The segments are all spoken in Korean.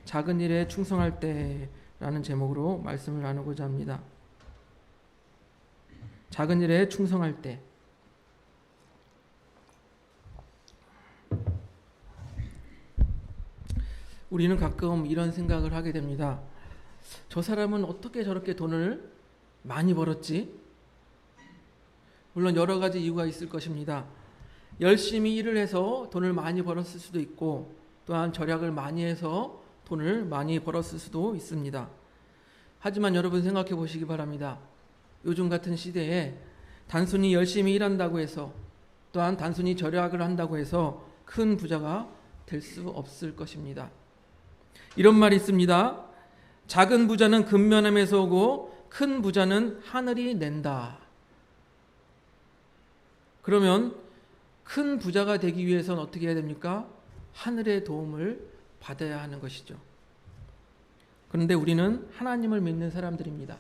작은 일에 충성할 때라는 제목으로 말씀을 나누고자 합니다. 작은 일에 충성할 때. 우리는 가끔 이런 생각을 하게 됩니다. 저 사람은 어떻게 저렇게 돈을 많이 벌었지? 물론 여러 가지 이유가 있을 것입니다. 열심히 일을 해서 돈을 많이 벌었을 수도 있고, 또한 절약을 많이 해서 돈을 많이 벌었을 수도 있습니다. 하지만 여러분 생각해 보시기 바랍니다. 요즘 같은 시대에 단순히 열심히 일한다고 해서, 또한 단순히 절약을 한다고 해서 큰 부자가 될 수 없을 것입니다. 이런 말이 있습니다. 작은 부자는 근면함에서 오고 큰 부자는 하늘이 낸다. 그러면 큰 부자가 되기 위해서는 어떻게 해야 됩니까? 하늘의 도움을 받아야 하는 것이죠. 그런데 우리는 하나님을 믿는 사람들입니다.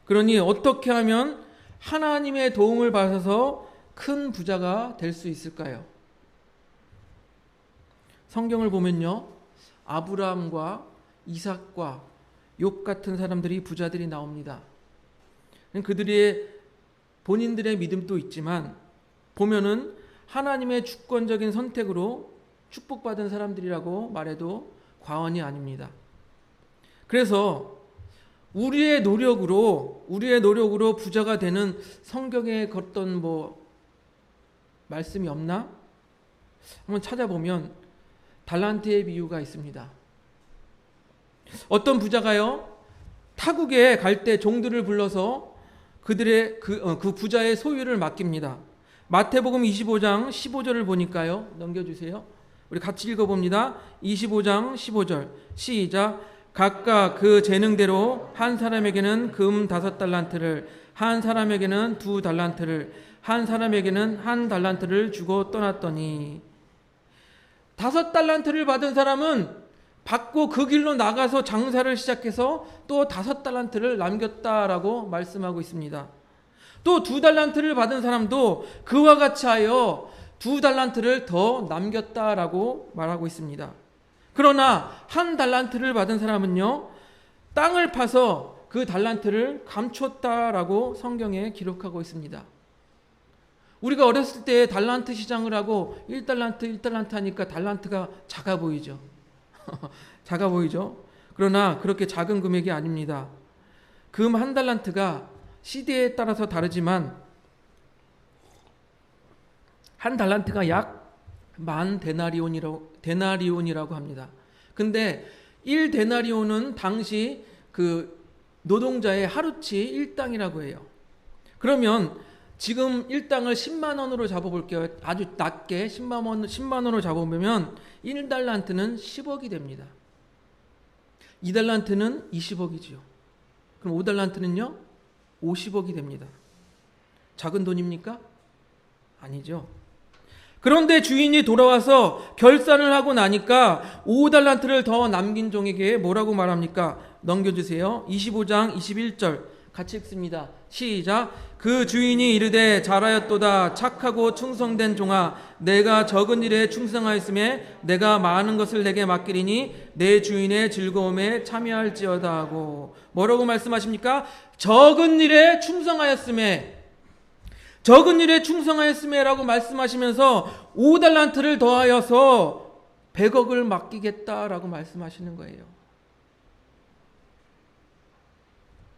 그러니 어떻게 하면 하나님의 도움을 받아서 큰 부자가 될 수 있을까요? 성경을 보면요, 아브라함과 이삭과 욥 같은 사람들이 부자들이 나옵니다. 그들의 본인들의 믿음도 있지만 보면은 하나님의 주권적인 선택으로 축복받은 사람들이라고 말해도 과언이 아닙니다. 그래서 우리의 노력으로 부자가 되는 성경에 어떤 말씀이 없나? 한번 찾아보면 달란트의 비유가 있습니다. 어떤 부자가요, 타국에 갈 때 종들을 불러서 그들의 그 부자의 소유를 맡깁니다. 마태복음 25장 15절을 보니까요, 넘겨주세요. 우리 같이 읽어봅니다. 25장 15절 시작. 각각 그 재능대로 한 사람에게는 금 5달란트를, 한 사람에게는 2달란트를, 한 사람에게는 1달란트를 주고 떠났더니, 5달란트를 받은 사람은 받고 그 길로 나가서 장사를 시작해서 또 5달란트를 남겼다라고 말씀하고 있습니다. 또 2달란트를 받은 사람도 그와 같이 하여 2달란트를 더 남겼다라고 말하고 있습니다. 그러나 1달란트를 받은 사람은요, 땅을 파서 그 달란트를 감췄다라고 성경에 기록하고 있습니다. 우리가 어렸을 때 달란트 시장을 하고 1달란트 하니까 달란트가 작아 보이죠. 작아 보이죠. 그러나 그렇게 작은 금액이 아닙니다. 금 1달란트가 시대에 따라서 다르지만 1달란트가 약 10,000데나리온이라고 합니다. 근데 1데나리온은 당시 그 노동자의 하루치 1당이라고 해요. 그러면 지금 1당을 10만 원으로 잡아볼게요. 아주 낮게 10만 원으로 잡아보면 1달란트는 10억이 됩니다. 2달란트는 20억이죠. 그럼 5달란트는요? 50억이 됩니다. 작은 돈입니까? 아니죠. 그런데 주인이 돌아와서 결산을 하고 나니까 5달란트를 더 남긴 종에게 뭐라고 말합니까? 넘겨주세요. 25장 21절 같이 읽습니다. 시작. 그 주인이 이르되 잘하였도다 착하고 충성된 종아, 내가 적은 일에 충성하였음에 내가 많은 것을 내게 맡기리니 내 주인의 즐거움에 참여할지어다 하고, 뭐라고 말씀하십니까? 적은 일에 충성하였음에 라고 말씀하시면서 5달란트를 더하여서 100억을 맡기겠다라고 말씀하시는 거예요.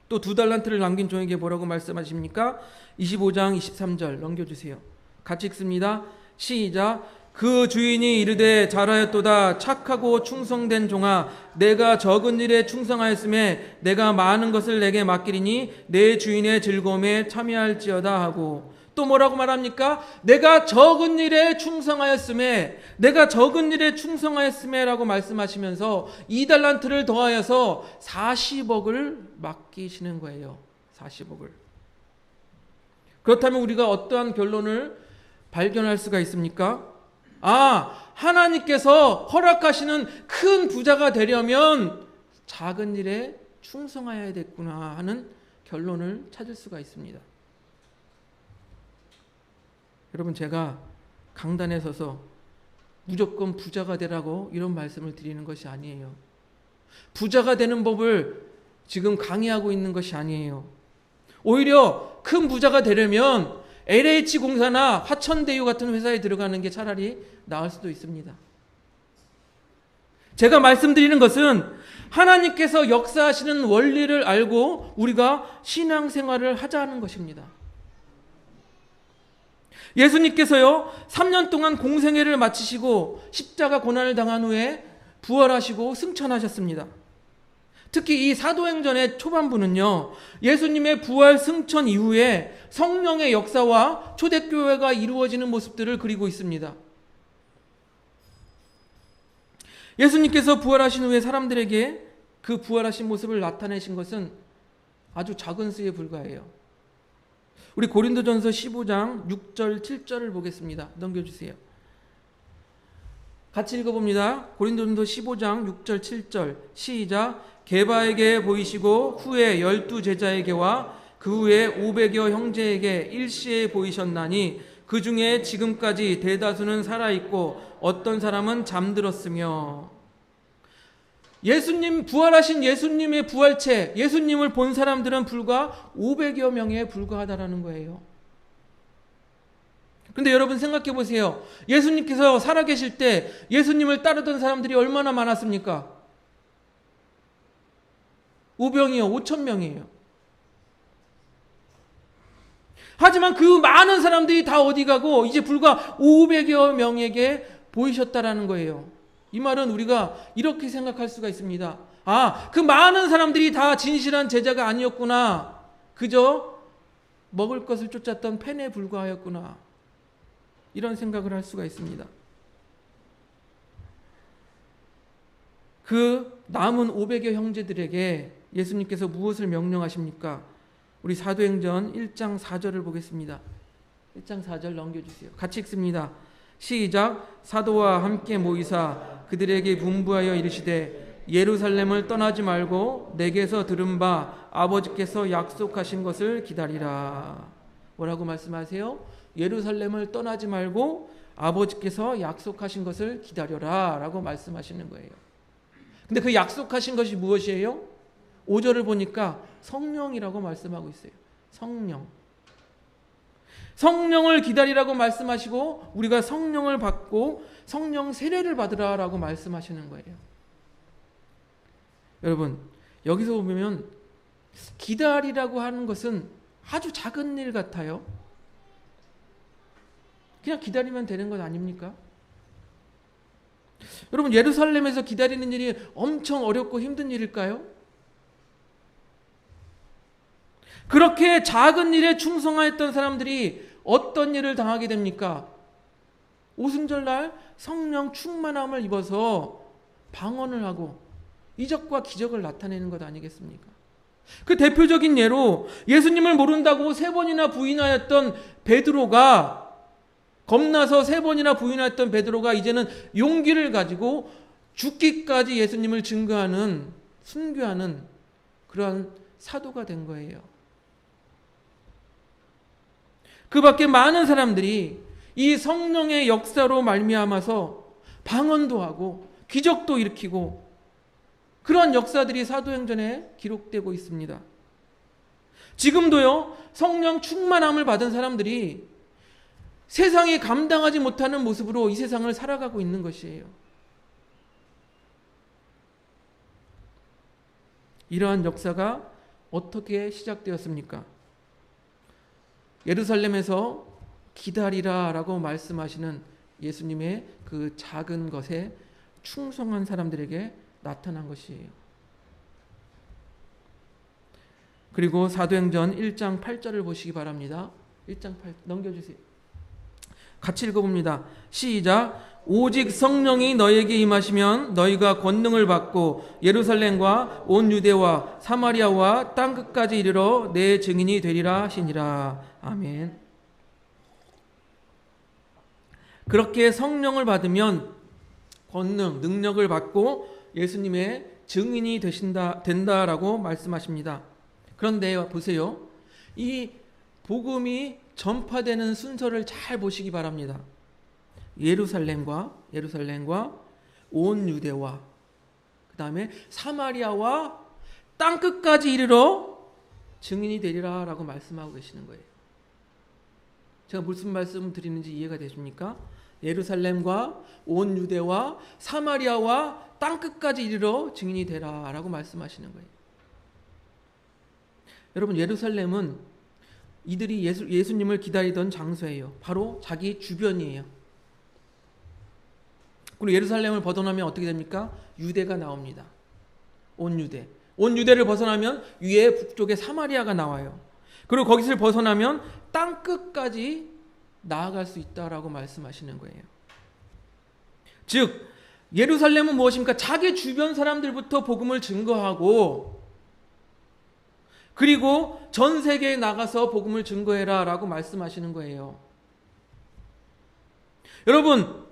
또 2달란트를 남긴 종에게 뭐라고 말씀하십니까? 25장 23절 넘겨주세요. 같이 읽습니다. 시작. 그 주인이 이르되 잘하였도다 착하고 충성된 종아, 내가 적은 일에 충성하였음에 내가 많은 것을 내게 맡기리니 내 주인의 즐거움에 참여할지어다 하고, 또 뭐라고 말합니까? 내가 적은 일에 충성하였음에 라고 말씀하시면서 2달란트를 더하여서 40억을 맡기시는 거예요. 40억을. 그렇다면 우리가 어떠한 결론을 발견할 수가 있습니까? 하나님께서 허락하시는 큰 부자가 되려면 작은 일에 충성해야 됐구나 하는 결론을 찾을 수가 있습니다. 여러분, 제가 강단에 서서 무조건 부자가 되라고 이런 말씀을 드리는 것이 아니에요. 부자가 되는 법을 지금 강의하고 있는 것이 아니에요. 오히려 큰 부자가 되려면 LH공사나 화천대유 같은 회사에 들어가는 게 차라리 나을 수도 있습니다. 제가 말씀드리는 것은 하나님께서 역사하시는 원리를 알고 우리가 신앙생활을 하자는 것입니다. 예수님께서요, 3년 동안 공생애를 마치시고 십자가 고난을 당한 후에 부활하시고 승천하셨습니다. 특히 이 사도행전의 초반부는요, 예수님의 부활 승천 이후에 성령의 역사와 초대교회가 이루어지는 모습들을 그리고 있습니다. 예수님께서 부활하신 후에 사람들에게 그 부활하신 모습을 나타내신 것은 아주 작은 수에 불과해요. 우리 고린도전서 15장 6절 7절을 보겠습니다. 넘겨주세요. 같이 읽어봅니다. 고린도전서 15장 6절 7절 시작. 게바에게 보이시고 후에 12 제자에게와 그 후에 500여 형제에게 일시에 보이셨나니 그 중에 지금까지 대다수는 살아있고 어떤 사람은 잠들었으며. 예수님, 부활하신 예수님의 부활체, 예수님을 본 사람들은 불과 500여 명에 불과하다라는 거예요. 그런데 여러분 생각해 보세요. 예수님께서 살아계실 때 예수님을 따르던 사람들이 얼마나 많았습니까? 5,000명이에요. 하지만 그 많은 사람들이 다 어디 가고 이제 불과 500여 명에게 보이셨다라는 거예요. 이 말은 우리가 이렇게 생각할 수가 있습니다. 아, 그 많은 사람들이 다 진실한 제자가 아니었구나. 그저 먹을 것을 쫓았던 팬에 불과하였구나. 이런 생각을 할 수가 있습니다. 그 남은 500여 형제들에게 예수님께서 무엇을 명령하십니까? 우리 사도행전 1장 4절을 보겠습니다. 1장 4절 넘겨주세요. 같이 읽습니다. 시작. 사도와 함께 모이사 그들에게 분부하여 이르시되 예루살렘을 떠나지 말고 내게서 들은 바 아버지께서 약속하신 것을 기다리라. 뭐라고 말씀하세요? 예루살렘을 떠나지 말고 아버지께서 약속하신 것을 기다려라 라고 말씀하시는 거예요. 근데 그 약속하신 것이 무엇이에요? 5절을 보니까 성령이라고 말씀하고 있어요. 성령. 성령을 기다리라고 말씀하시고 우리가 성령을 받고 성령 세례를 받으라라고 말씀하시는 거예요. 여러분, 여기서 보면 기다리라고 하는 것은 아주 작은 일 같아요. 그냥 기다리면 되는 것 아닙니까? 여러분, 예루살렘에서 기다리는 일이 엄청 어렵고 힘든 일일까요? 그렇게 작은 일에 충성하였던 사람들이 어떤 일을 당하게 됩니까? 오순절날 성령 충만함을 입어서 방언을 하고 이적과 기적을 나타내는 것 아니겠습니까? 그 대표적인 예로 예수님을 모른다고 3번이나 부인하였던 베드로가, 겁나서 3번이나 부인하였던 베드로가 이제는 용기를 가지고 죽기까지 예수님을 증거하는, 순교하는 그러한 사도가 된 거예요. 그 밖에 많은 사람들이 이 성령의 역사로 말미암아서 방언도 하고 기적도 일으키고 그러한 역사들이 사도행전에 기록되고 있습니다. 지금도요, 성령 충만함을 받은 사람들이 세상이 감당하지 못하는 모습으로 이 세상을 살아가고 있는 것이에요. 이러한 역사가 어떻게 시작되었습니까? 예루살렘에서 기다리라 라고 말씀하시는 예수님의 그 작은 것에 충성한 사람들에게 나타난 것이에요. 그리고 사도행전 1장 8절을 보시기 바랍니다. 1장 8 넘겨주세요. 같이 읽어봅니다. 시작. 오직 성령이 너에게 임하시면 너희가 권능을 받고 예루살렘과 온 유대와 사마리아와 땅끝까지 이르러 내 증인이 되리라 하시니라. 아멘. 그렇게 성령을 받으면 권능, 능력을 받고 예수님의 증인이 된다라고 말씀하십니다. 그런데 보세요. 이 복음이 전파되는 순서를 잘 보시기 바랍니다. 예루살렘과 온 유대와 그 다음에 사마리아와 땅끝까지 이르러 증인이 되리라 라고 말씀하고 계시는 거예요. 제가 무슨 말씀 드리는지 이해가 되십니까? 예루살렘과 온 유대와 사마리아와 땅끝까지 이르러 증인이 되라 라고 말씀하시는 거예요. 여러분, 예루살렘은 이들이 예수님을 기다리던 장소예요. 바로 자기 주변이에요. 그리고 예루살렘을 벗어나면 어떻게 됩니까? 유대가 나옵니다. 온 유대를 벗어나면 위에 북쪽에 사마리아가 나와요. 그리고 거기서 벗어나면 땅끝까지 나아갈 수 있다라고 말씀하시는 거예요. 즉 예루살렘은 무엇입니까? 자기 주변 사람들부터 복음을 증거하고 그리고 전 세계에 나가서 복음을 증거해라 라고 말씀하시는 거예요. 여러분,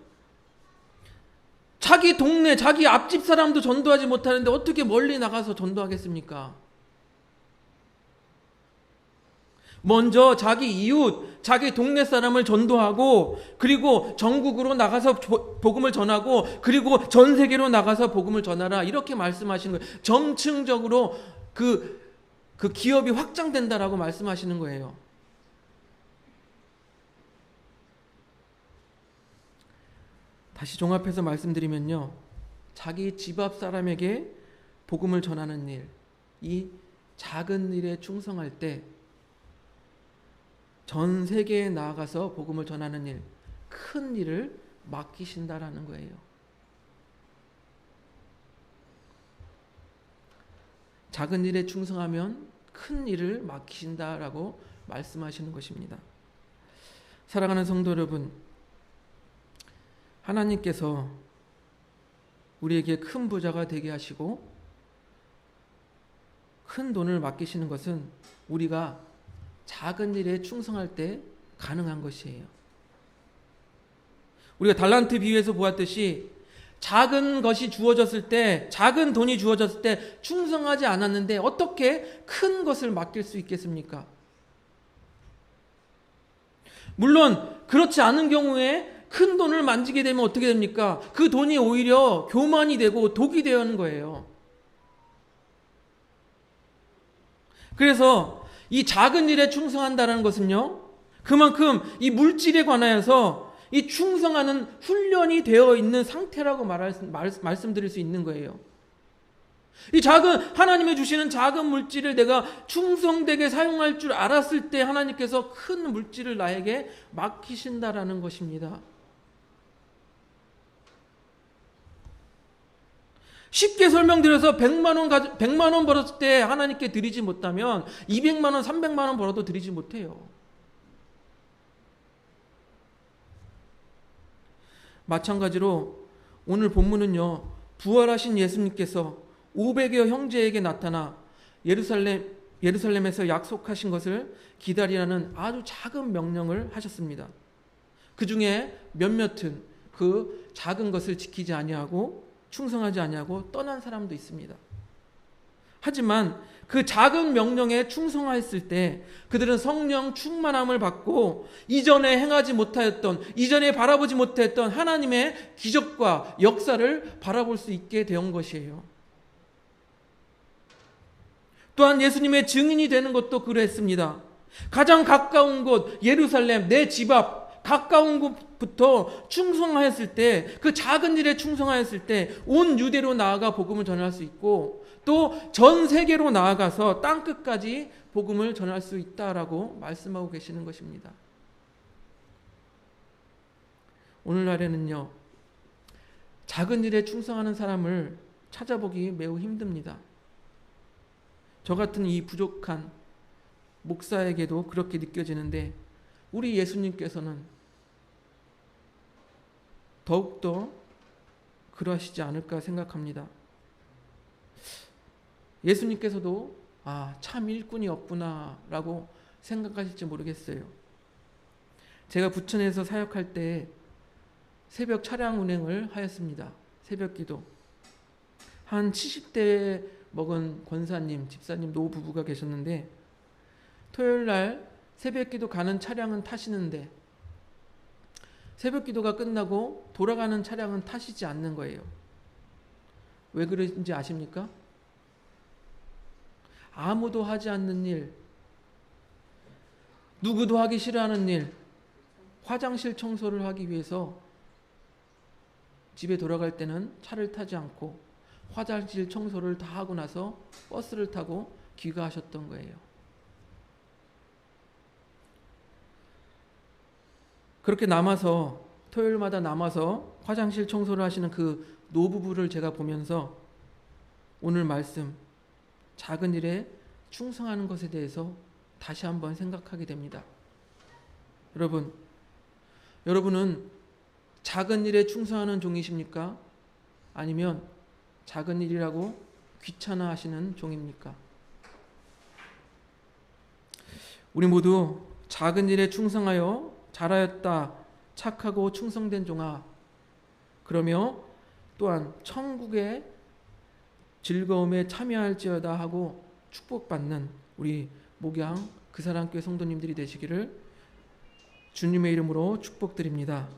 자기 동네, 자기 앞집 사람도 전도하지 못하는데 어떻게 멀리 나가서 전도하겠습니까? 먼저 자기 이웃, 자기 동네 사람을 전도하고 그리고 전국으로 나가서 복음을 전하고 그리고 전 세계로 나가서 복음을 전하라 이렇게 말씀하시는 거예요. 점층적으로 그 기업이 확장된다라고 말씀하시는 거예요. 다시 종합해서 말씀드리면요. 자기 집 앞 사람에게 복음을 전하는 일, 이 작은 일에 충성할 때 전 세계에 나아가서 복음을 전하는 일, 큰 일을 맡기신다라는 거예요. 작은 일에 충성하면 큰 일을 맡기신다라고 말씀하시는 것입니다. 사랑하는 성도 여러분, 하나님께서 우리에게 큰 부자가 되게 하시고 큰 돈을 맡기시는 것은 우리가 작은 일에 충성할 때 가능한 것이에요. 우리가 달란트 비유에서 보았듯이 작은 것이 주어졌을 때, 작은 돈이 주어졌을 때 충성하지 않았는데 어떻게 큰 것을 맡길 수 있겠습니까? 물론 그렇지 않은 경우에 큰 돈을 만지게 되면 어떻게 됩니까? 그 돈이 오히려 교만이 되고 독이 되는 거예요. 그래서 이 작은 일에 충성한다는 것은요, 그만큼 이 물질에 관하여서 이 충성하는 훈련이 되어 있는 상태라고 말씀드릴 수 있는 거예요. 이 하나님이 주시는 작은 물질을 내가 충성되게 사용할 줄 알았을 때 하나님께서 큰 물질을 나에게 맡기신다라는 것입니다. 쉽게 설명드려서 100만 원 벌었을 때 하나님께 드리지 못하면 200만 원, 300만 원 벌어도 드리지 못해요. 마찬가지로 오늘 본문은요, 부활하신 예수님께서 500여 형제에게 나타나 예루살렘에서 약속하신 것을 기다리라는 아주 작은 명령을 하셨습니다. 그 중에 몇몇은 그 작은 것을 지키지 아니하고 충성하지 아니하고 떠난 사람도 있습니다. 하지만 그 작은 명령에 충성하였을 때 그들은 성령 충만함을 받고 이전에 행하지 못하였던, 이전에 바라보지 못했던 하나님의 기적과 역사를 바라볼 수 있게 된 것이에요. 또한 예수님의 증인이 되는 것도 그랬습니다. 가장 가까운 곳 예루살렘, 내 집 앞 가까운 곳부터 충성하였을 때, 그 작은 일에 충성하였을 때 온 유대로 나아가 복음을 전할 수 있고 또 전 세계로 나아가서 땅끝까지 복음을 전할 수 있다라고 말씀하고 계시는 것입니다. 오늘날에는요, 작은 일에 충성하는 사람을 찾아보기 매우 힘듭니다. 저 같은 이 부족한 목사에게도 그렇게 느껴지는데 우리 예수님께서는 더욱더 그러하시지 않을까 생각합니다. 예수님께서도 참 일꾼이 없구나 라고 생각하실지 모르겠어요. 제가 부천에서 사역할 때 새벽 차량 운행을 하였습니다. 새벽 기도. 한 70대 먹은 권사님, 집사님, 노부부가 계셨는데 토요일 날 새벽기도 가는 차량은 타시는데 새벽기도가 끝나고 돌아가는 차량은 타시지 않는 거예요. 왜 그런지 아십니까? 아무도 하지 않는 일, 누구도 하기 싫어하는 일, 화장실 청소를 하기 위해서 집에 돌아갈 때는 차를 타지 않고 화장실 청소를 다 하고 나서 버스를 타고 귀가하셨던 거예요. 그렇게 남아서 토요일마다 남아서 화장실 청소를 하시는 그 노부부를 제가 보면서 오늘 말씀 작은 일에 충성하는 것에 대해서 다시 한번 생각하게 됩니다. 여러분은 작은 일에 충성하는 종이십니까? 아니면 작은 일이라고 귀찮아하시는 종입니까? 우리 모두 작은 일에 충성하여 잘하였다 착하고 충성된 종아, 그러며 또한 천국의 즐거움에 참여할지어다 하고 축복받는 우리 목양 그사랑교회 성도님들이 되시기를 주님의 이름으로 축복드립니다.